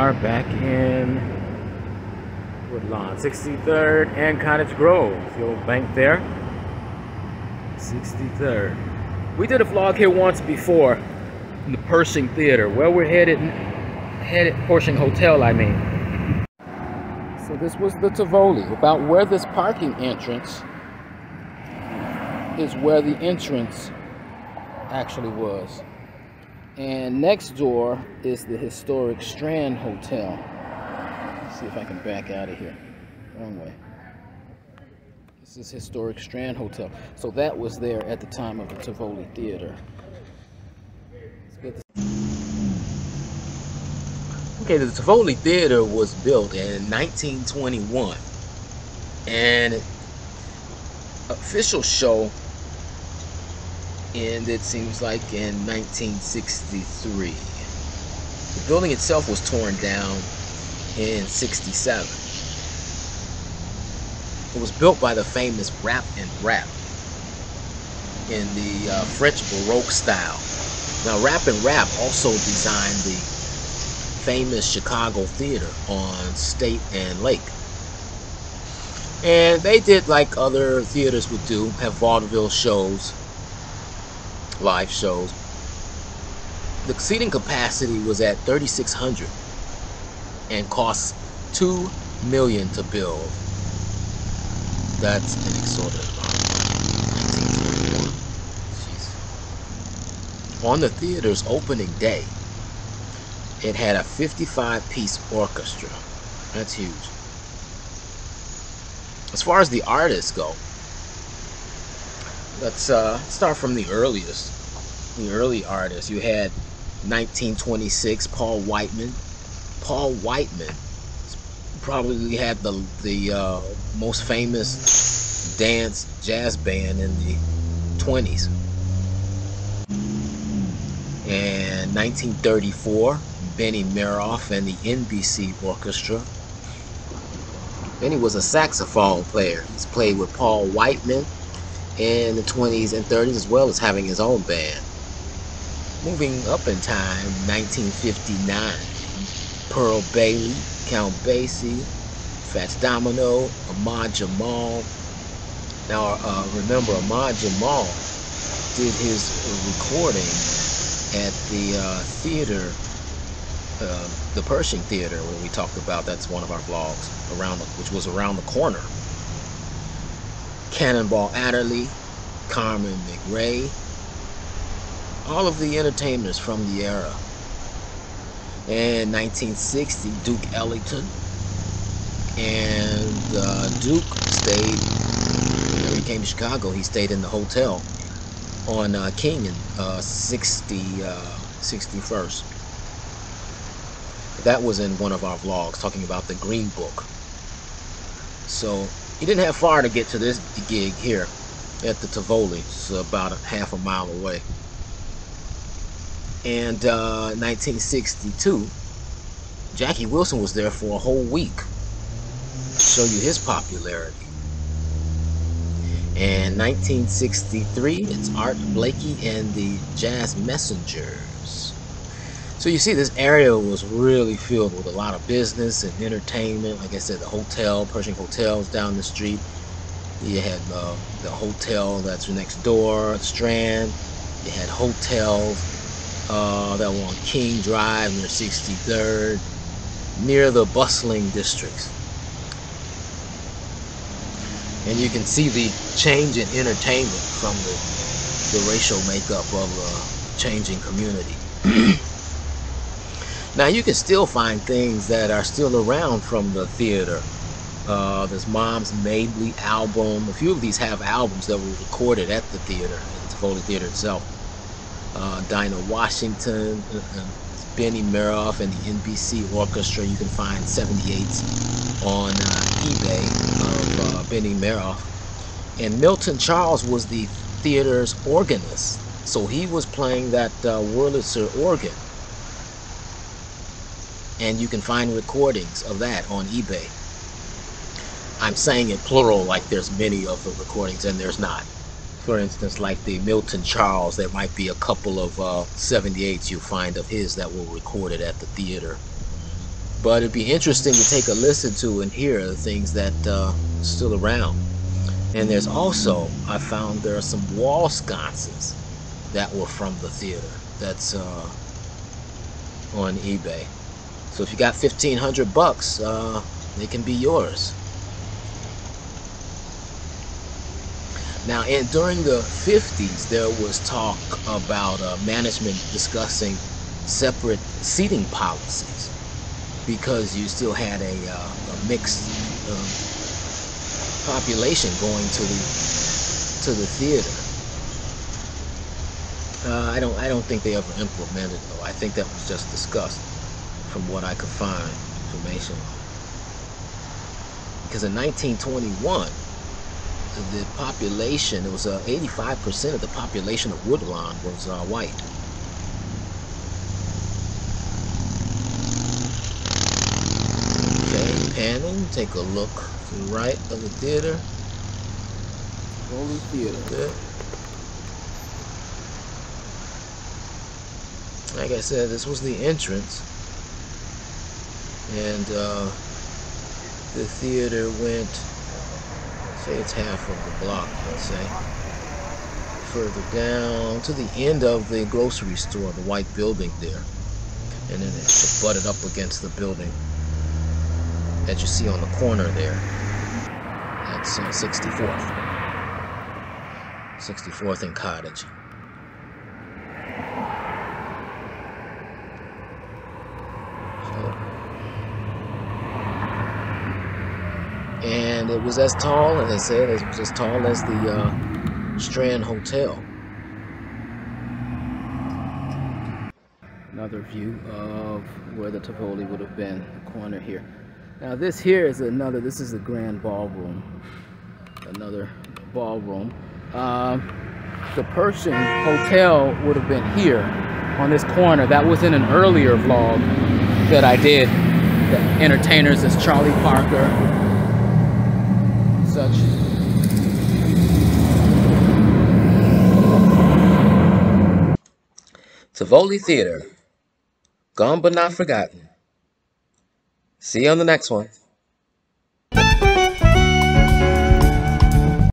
are back in Woodlawn, 63rd and Cottage Grove. The old bank there. 63rd. We did a vlog here once before in the Pershing Theater. Well, we're headed Pershing Hotel, I mean. So this was the Tivoli. About where this parking entrance is where the entrance actually was. And next door is the historic Strand Hotel. Let's see if I can back out of here. Wrong way. This is historic Strand Hotel. So that was there at the time of the Tivoli Theater. Okay, the Tivoli Theater was built in 1921, and official show ended, it seems like, in 1963. The building itself was torn down in 67. It was built by the famous Rap and Rap in the French Baroque style. Now, Rap and Rap also designed the famous Chicago Theater on State and Lake. And they did like other theaters would do, have vaudeville shows, live shows. The seating capacity was at 3,600 and cost $2 million to build. That's an exorbitant amount. 1921. Jeez. On the theater's opening day, it had a 55-piece orchestra. That's huge. As far as the artists go, let's start from the earliest. The early artists. You had 1926 Paul Whiteman. Paul Whiteman probably had the most famous jazz band in the 20s. And 1934, Benny Maroff and the NBC Orchestra. Benny was a saxophone player. He's played with Paul Whiteman in the 20s and 30s, as well as having his own band. Moving up in time, 1959, Pearl Bailey, Count Basie, Fats Domino, Ahmad Jamal. Now, remember, Ahmad Jamal did his recording at the theater, the Pershing Theater, where we talked about. That's one of our vlogs, which was around the corner. Cannonball Adderley, Carmen McRae, all of the entertainers from the era. And 1960, Duke Ellington. And Duke stayed, whenever he came to Chicago, he stayed in the hotel on King and 61st. That was in one of our vlogs, talking about the Green Book. So he didn't have far to get to this gig here at the Tivoli. It's about a half a mile away. And 1962, Jackie Wilson was there for a whole week to show you his popularity. And 1963, it's Art Blakey and the Jazz Messengers. So you see, this area was really filled with a lot of business and entertainment. Like I said, the hotel, Pershing Hotel's down the street. You had the hotel that's next door, the Strand. You had hotels that were on King Drive near 63rd, near the bustling districts. And you can see the change in entertainment from the racial makeup of the changing community. Now, you can still find things that are still around from the theater. There's Mom's Mabley album. A few of these have albums that were recorded at the theater, at the Tivoli Theater itself. Dinah Washington, Benny Maroff and the NBC Orchestra. You can find 78s on eBay of Benny Maroff. And Milton Charles was the theater's organist, so he was playing that Wurlitzer organ. And you can find recordings of that on eBay. I'm saying it plural, like there's many of the recordings, and there's not. For instance, like the Milton Charles, there might be a couple of 78s you'll find of his that were recorded at the theater. But it'd be interesting to take a listen to and hear the things that still around. And there's also, I found there are some wall sconces that were from the theater. That's on eBay. So if you got $1,500, they can be yours. Now, during the 50s, there was talk about management discussing separate seating policies because you still had a mixed population going to the theater. I don't think they ever implemented it, though. I think that was just discussed from what I could find information on. Because in 1921, the population, it was 85% of the population of Woodlawn was white. Okay, panning, take a look to the right of the theater. Tivoli Theater. Good. Like I said, this was the entrance, and the theater went, say it's half of the block, let's say, further down to the end of the grocery store, the white building there, and then it butted up against the building that you see on the corner there. That's 64th and Cottage. And it was as tall, as I said, it was as tall as the Strand Hotel. Another view of where the Tivoli would have been, the corner here. Now this here is this is the Grand Ballroom. Another ballroom. The Pershing Hotel would have been here on this corner. That was in an earlier vlog that I did. The entertainers is Charlie Parker. Such. Tivoli Theater, gone but not forgotten. See you on the next one.